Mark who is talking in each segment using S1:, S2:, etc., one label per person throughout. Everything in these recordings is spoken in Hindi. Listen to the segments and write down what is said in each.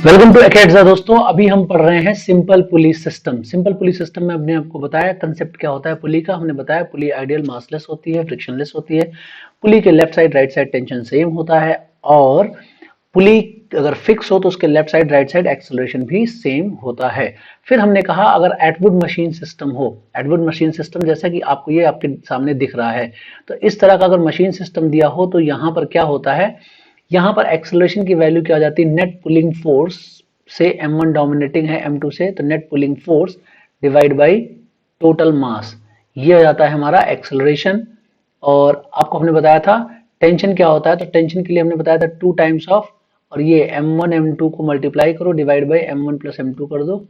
S1: वेलकम टू एकेडजा दोस्तों। अभी हम पढ़ रहे हैं सिंपल पुली सिस्टम। सिंपल पुली सिस्टम में हमने आपको बताया कंसेप्ट क्या होता है पुली का। हमने बताया पुली आइडियल मासलेस होती है, फ्रिक्शनलेस होती है। पुली के left side right side tension same होता है और पुली अगर फिक्स हो तो उसके left side right side acceleration भी सेम होता है। फिर हमने कहा अगर एटवुड मशीन सिस्टम हो, एटवुड मशीन सिस्टम जैसा कि आपको ये आपके सामने दिख रहा है, तो इस तरह का अगर मशीन सिस्टम दिया हो तो यहाँ पर क्या होता है, यहाँ पर एक्सेलरेशन की वैल्यू क्या हो जाती है, नेट पुलिंग फोर्स से m1 डोमिनेटिंग है m2 से, तो net pulling force divide by total मास, ये हो जाता है हमारा एक्सेलरेशन। और आपको हमने बताया था टेंशन क्या होता है, तो टेंशन के लिए हमने बताया था 2 टाइम्स ऑफ, और ये m1 m2 को मल्टीप्लाई करो divide by m1 plus m2 कर दो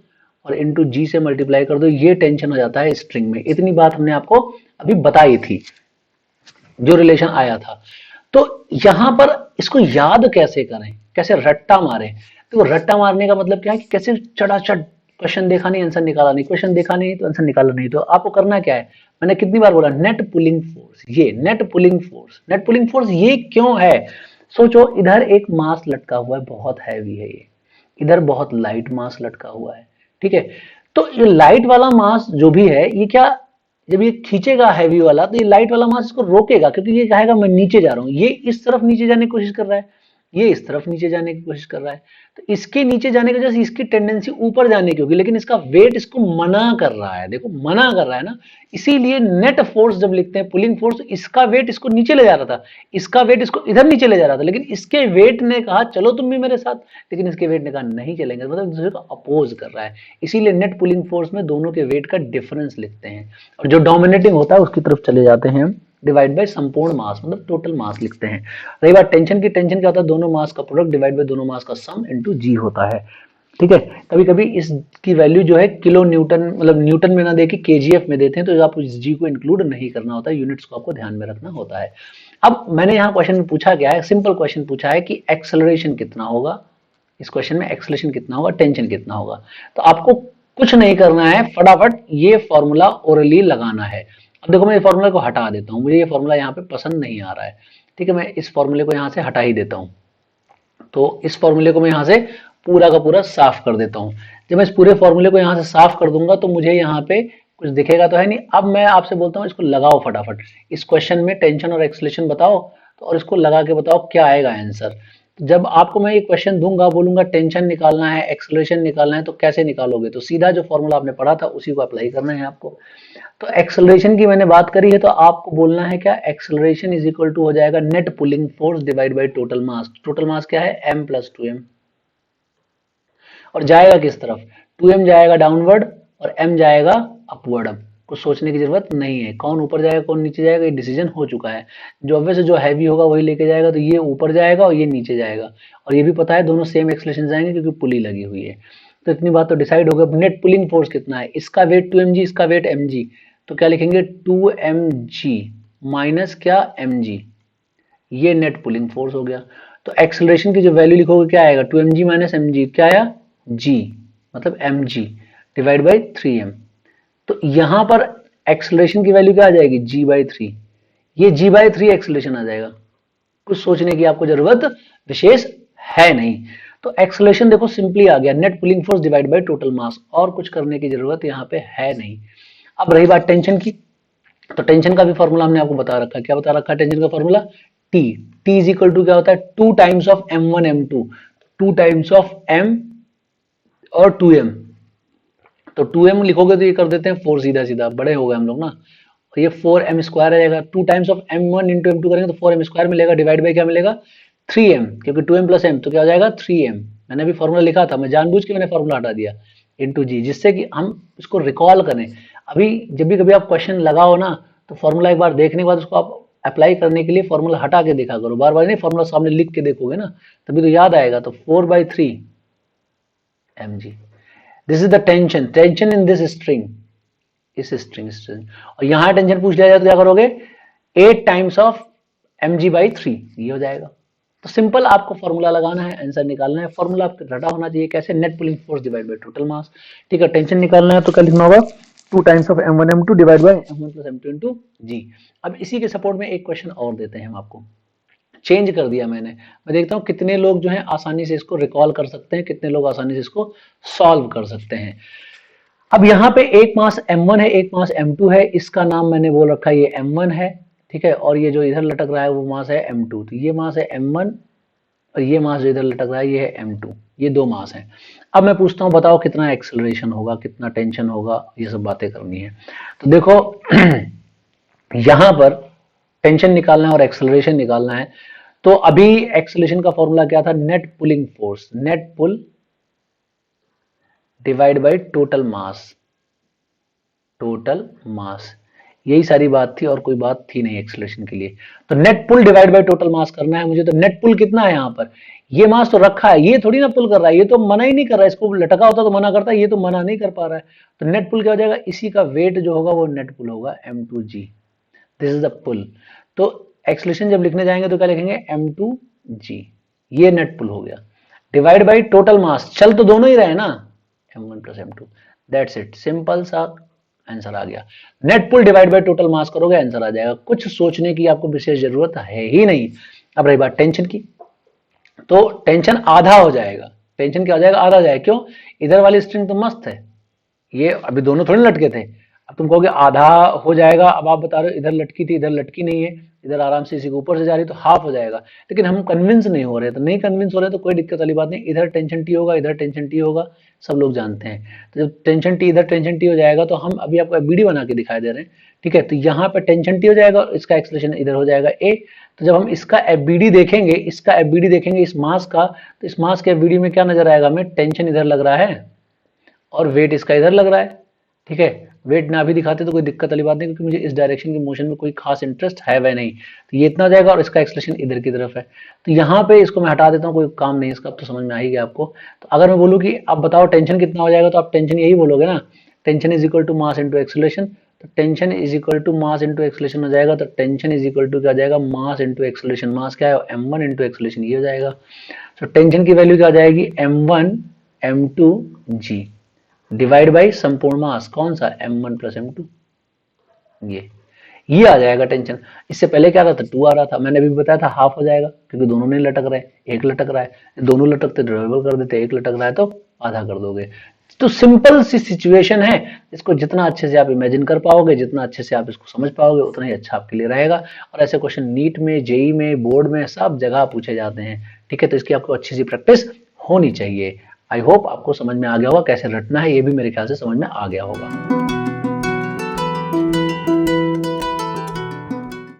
S1: और इनटू g से मल्टीप्लाई कर दो, ये टेंशन हो जाता है स्ट्रिंग में। इतनी बात हमने आपको अभी बताई थी, जो रिलेशन आया था। तो यहां पर इसको याद कैसे करें, कैसे रट्टा मारें। तो रट्टा मारने का मतलब क्या है कि कैसे चटाचट क्वेश्चन देखा नहीं आंसर निकाला नहीं, क्वेश्चन देखा नहीं तो आंसर निकाला नहीं। तो आपको करना क्या है, मैंने कितनी बार बोला नेट पुलिंग फोर्स, ये net pulling force, net pulling force ये क्यों है। सोचो इधर एक मास लटका हुआ है, बहुत हैवी है ये, इधर बहुत लाइट मास लटका हुआ है, ठीक है। तो ये लाइट वाला मास जो भी है ये क्या, जब ये खींचेगा हैवी वाला तो ये लाइट वाला मास इसको रोकेगा, क्योंकि ये कहेगा मैं नीचे जा रहा हूं, ये इस तरफ नीचे जाने की कोशिश कर रहा है, ये इस तरफ नीचे जाने की कोशिश कर रहा है। तो इसके नीचे जाने की वजह से इसकी टेंडेंसी ऊपर जाने की होगी, लेकिन इसका वेट इसको मना कर रहा है, देखो मना कर रहा है ना। इसीलिए नेट फोर्स जब लिखते हैं पुलिंग फोर्स, इसका वेट इसको नीचे ले जा रहा था, इसका वेट इसको इधर नीचे ले जा रहा था, लेकिन इसके वेट ने कहा चलो तुम भी मेरे साथ, लेकिन इसके वेट ने कहा नहीं चलेंगे, मतलब दूसरे को अपोज कर रहा है। इसीलिए नेट पुलिंग फोर्स में दोनों के वेट का डिफरेंस लिखते हैं, और जो डोमिनेटिंग होता है उसकी तरफ चले जाते हैं हम, डिवाइड बाय संपूर्ण मास, मतलब टोटल मास लिखते हैं। रही बात टेंशन की, टेंशन क्या होता है, दोनों मास का प्रोडक्ट डिवाइड बाय दोनों मास का सम इनटू जी होता है, ठीक है। कभी कभी इसकी वैल्यू जो है किलो न्यूटन, मतलब न्यूटन में ना देके केजीएफ में देते हैं, तो आप इस जी को इंक्लूड नहीं करना होता है, यूनिट्स को आपको ध्यान में रखना होता है। अब मैंने यहाँ क्वेश्चन में पूछा क्या है, सिंपल क्वेश्चन पूछा है कि एक्सेलरेशन कितना होगा, इस क्वेश्चन में एक्सेलरेशन कितना होगा, टेंशन कितना होगा। तो आपको कुछ नहीं करना है, फटाफट ये फॉर्मूला ओरली लगाना है। अब देखो मैं ये फॉर्मूला को हटा देता हूँ, मुझे ये फॉर्मूला यहाँ पे पसंद नहीं आ रहा है, ठीक है। मैं इस फॉर्मूले को यहाँ से हटा ही देता हूँ, तो इस फॉर्मूले को मैं यहाँ से पूरा का पूरा साफ कर देता हूँ। जब मैं इस पूरे फॉर्मूले को यहाँ से साफ कर दूंगा तो मुझे यहाँ पे कुछ दिखेगा तो है नहीं। अब मैं आपसे बोलता हूँ इसको लगाओ फटाफट, इस क्वेश्चन में टेंशन और एक्सेलरेशन बताओ, तो और इसको लगा के बताओ क्या आएगा आंसर। जब आपको मैं ये क्वेश्चन दूंगा, बोलूंगा टेंशन निकालना है, एक्सेलरेशन निकालना है, तो कैसे निकालोगे, तो सीधा जो फॉर्मूला आपने पढ़ा था उसी को अप्लाई करना है आपको। तो एक्सेलरेशन की मैंने बात करी है, तो आपको बोलना है क्या, एक्सेलरेशन इज इक्वल टू हो जाएगा net pulling force divide by total mass. Total मास क्या है, m प्लस 2m, और जाएगा किस तरफ, 2m जाएगा डाउनवर्ड और m जाएगा अपवर्ड। अब कुछ सोचने की जरूरत नहीं है, कौन ऊपर जाएगा कौन नीचे जाएगा, ये डिसीजन हो चुका है। जो ऑब्वियस जो हैवी होगा वही लेके जाएगा, तो ये ऊपर जाएगा और ये नीचे जाएगा, और ये भी पता है दोनों सेम एक्सेलरेशन जाएंगे क्योंकि पुली लगी हुई है। तो इतनी बात तो डिसाइड हो गया। नेट पुलिंग फोर्स कितना है, इसका वेट 2mg, इसका वेट mg, तो क्या लिखेंगे 2mg माइनस क्या mg, ये नेट पुलिंग फोर्स हो गया। तो एक्सेलरेशन की जो वैल्यू लिखोगे क्या आएगा, 2mg माइनस mg, क्या आया g, मतलब mg डिवाइड बाई 3m। तो यहां पर एक्सेलरेशन की वैल्यू क्या आ जाएगी, g बाई 3, ये g बाई 3 एक्सेलरेशन आ जाएगा। कुछ सोचने की आपको जरूरत विशेष है नहीं। तो एक्सेलरेशन देखो सिंपली आ गया, net pulling force divide by total मास, और कुछ करने की जरूरत यहाँ पे है नहीं। अब रही बात टेंशन की, तो टेंशन का भी फॉर्मूला हमने आपको बता रखा है। क्या बता रखा है टेंशन का formula, T, T is equal to क्या होता है, 2 times of m1 m2, 2 times of m और 2m, तो 2m लिखोगे तो ये कर देते हैं 4, सीधा सीधा बड़े हो गए हम लोग ना, और ये 4m स्क्वायर आ जाएगा। 2 times of m1 into m2 करेंगे तो 4m स्क्वायर मिलेगा, डिवाइड बाई क्या मिलेगा 3m, क्योंकि 2m प्लस m तो क्या हो जाएगा 3m। मैंने अभी फॉर्मूला लिखा था, मैं जानबूझ के मैंने फॉर्मूला हटा दिया, इंटू जी, जिससे कि हम इसको रिकॉल करें। अभी जब भी कभी आप क्वेश्चन लगाओ ना, तो फॉर्मूला एक बार देखने के बाद उसको आप अप्लाई करने के लिए फॉर्मूला हटा के देखा करो, बार बार नहीं, फॉर्मूला सामने लिख के देखोगे ना तभी तो याद आएगा। तो 4/3 mg, this is the tension, tension in this string, इस स्ट्रिंग, और यहां टेंशन पूछ लिया जाए तो क्या करोगे, 8 टाइम्स ऑफ mg/3, ये हो जाएगा। तो सिंपल आपको फॉर्मूला लगाना है, आंसर निकालना है, फॉर्मूला आपका रटा होना चाहिए कैसे, net pulling force divide by total मास, ठीक है। टेंशन निकालना है तो क्या लिखना होगा, 2 times of m1 m2 divide by m1 plus m2 into g। अब इसी के सपोर्ट में एक क्वेश्चन और देते हैं हम आपको, चेंज कर दिया मैं देखता हूँ कितने लोग जो है आसानी से इसको रिकॉल कर सकते हैं, कितने लोग आसानी से इसको सॉल्व कर सकते हैं। अब यहाँ पे एक मास M1 है, एक मास M2 है, इसका नाम मैंने बोल रखा है ये M1 है, ठीक है, और ये जो इधर लटक रहा है वो मास है M2, तो ये मास है M1 और ये मास जो इधर लटक रहा है ये है M2, ये दो मास हैं। अब मैं पूछता हूँ बताओ कितना एक्सेलरेशन होगा, कितना टेंशन होगा, ये सब बातें करनी है। तो देखो यहां पर टेंशन निकालना है और एक्सेलरेशन निकालना है। तो अभी एक्सेलरेशन का फॉर्मूला क्या था, net pulling force, net pull divide by total mass, total mass, यही सारी बात थी और कोई बात थी नहीं एक्सेलरेशन के लिए। तो net pull divide by total mass करना है मुझे। तो नेट पुल कितना है यहाँ पर, ये मास तो रखा है, ये थोड़ी ना पुल कर रहा है, ये तो मना ही नहीं कर रहा है, इसको लटका होता तो मना करता है, ये तो मना नहीं कर पा रहा है। तो नेट पुल क्या हो जाएगा, इसी का वेट जो होगा वो नेट पुल होगा M2G, दिस इज द पुल। तो एक्सेलरेशन जब लिखने जाएंगे तो क्या लिखेंगे M2G, ये नेट पुल हो गया, डिवाइड बाय टोटल मास, चल तो दोनों ही रहे ना, M1 plus M2, that's it, simple सा आंसर आ गया। Net pull divide by total mass करोगे आंसर आ जाएगा, कुछ सोचने की आपको विशेष जरूरत है ही नहीं। अब रही बात टेंशन की, तो टेंशन आधा हो जाएगा, टेंशन क्या हो जाएगा, आधा हो जाएगा, क्यों, इधर वाली स्ट्रिंग तो मस्त है, ये अभी दोनों थोड़ी लटके थे, अब तुम कहोगे आधा हो जाएगा, अब आप बता रहे हो इधर लटकी थी इधर लटकी नहीं है, इधर आराम से इसी के ऊपर से जा रही तो हाफ हो जाएगा, लेकिन हम कन्विंस नहीं हो रहे, तो नहीं कन्विंस हो रहे तो कोई दिक्कत वाली बात नहीं, इधर टेंशन टी होगा इधर टेंशन टी होगा, सब लोग जानते हैं। तो जब टेंशन टी इधर टेंशन टी हो जाएगा तो हम अभी आपको एफबीडी बना के दिखाई दे रहे हैं, ठीक है, तो यहाँ पे टेंशन टी हो जाएगा और इसका एक्सेलरेशन इधर हो जाएगा ए। तो जब हम इसका एफबीडी देखेंगे, इसका एफबीडी देखेंगे इस मास का, तो इस मास के एफबीडी में क्या नजर आएगा हमें, टेंशन इधर लग रहा है और वेट इसका इधर लग रहा है, ठीक है, वेट ना भी दिखाते तो कोई दिक्कत वाली बात नहीं, क्योंकि मुझे इस डायरेक्शन के मोशन में कोई खास इंटरेस्ट है वह नहीं। तो ये इतना जाएगा और इसका एक्सेलरेशन इधर की तरफ है, तो यहाँ पे इसको मैं हटा देता हूँ, कोई काम नहीं इसका, अब तो समझ में आ ही गया आपको। तो अगर मैं बोलूँ कि आप बताओ टेंशन कितना हो जाएगा, तो आप टेंशन यही बोलोगे ना, tension is equal to mass into acceleration, तो tension is equal to mass into acceleration हो जाएगा, तो टेंशन इज इक्वल टू क्या हो जाएगा, मास इंटू एक्सेलरेशन, मास क्या है M1 इंटू एक्सेलरेशन, ये हो जाएगा। तो टेंशन की वैल्यू क्या हो जाएगी, M1 M2G डिवाइड बाई संपूर्ण मास, कौन सा M1 प्लस M2, ये आ जाएगा टेंशन। इससे पहले क्या था, 2 आ रहा था, मैंने अभी बताया था हाफ हो जाएगा, क्योंकि दोनों नहीं लटक रहे, एक लटक रहा है, दोनों लटकते डिवाइड कर देते, एक लटक रहा है तो आधा कर दोगे। तो सिंपल सी सिचुएशन है, इसको जितना अच्छे से आप इमेजिन कर पाओगे, जितना अच्छे से आप इसको समझ पाओगे, उतना ही अच्छा आपके लिए रहेगा। और ऐसे क्वेश्चन नीट में, जेई में, बोर्ड में सब जगह पूछे जाते हैं, ठीक है, तो इसकी आपको अच्छी सी प्रैक्टिस होनी चाहिए। आई होप आपको समझ में आ गया होगा कैसे रटना है, ये भी मेरे ख्याल से समझ में आ गया होगा।